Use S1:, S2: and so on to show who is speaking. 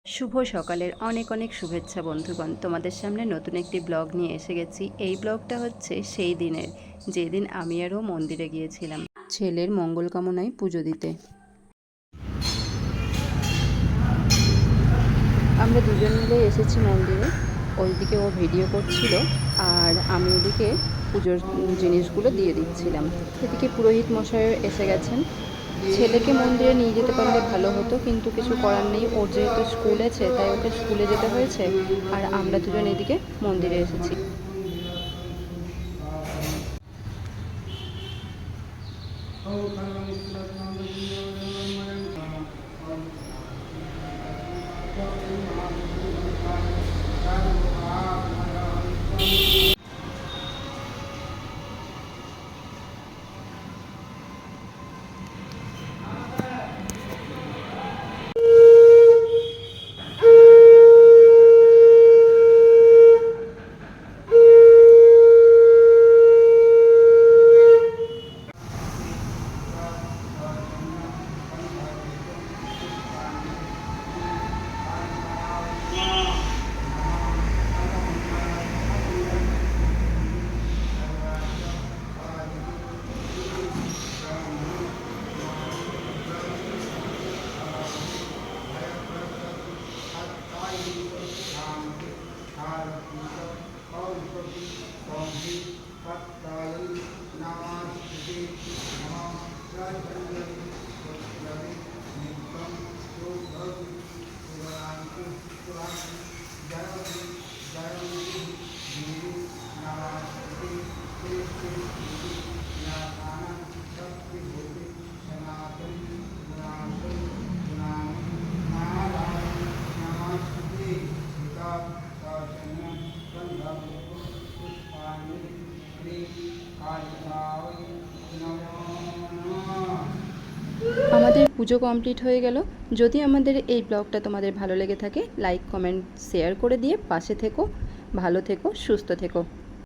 S1: শুভ সকালের অনেক অনেক শুভেচ্ছা বন্ধুগণ। তোমাদের সামনে নতুন একটি ব্লগ নিয়ে এসে গেছি। এই ব্লগটা হচ্ছে সেই দিনের, যেদিন আমি আরও মন্দিরে গিয়েছিলাম ছেলের মঙ্গল কামনায় পুজো দিতে। আমরা দুজন মিলে এসেছি মন্দিরে। ওইদিকে ও ভিডিও করছিল আর আমি ওদিকে পুজোর জিনিসগুলো দিয়ে দিচ্ছিলাম। এদিকে পুরোহিত মশাইও এসে গেছেন। ছেলেকে মন্দিরে নিয়ে যেতে পারলে ভালো হতো, কিন্তু কিছু করার নেই। ওর যেহেতু স্কুল আছে তাই ওকে স্কুলে যেতে হয়েছে, আর আমরা দুজন এদিকে মন্দিরে এসেছি। আমাদের পুজো কমপ্লিট হয়ে গেল। যদি আমাদের এই ব্লগটা তোমাদের ভালো লেগে থাকে, লাইক কমেন্ট শেয়ার করে দিয়ে পাশে থেকো। ভালো থেকো, সুস্থ থেকো।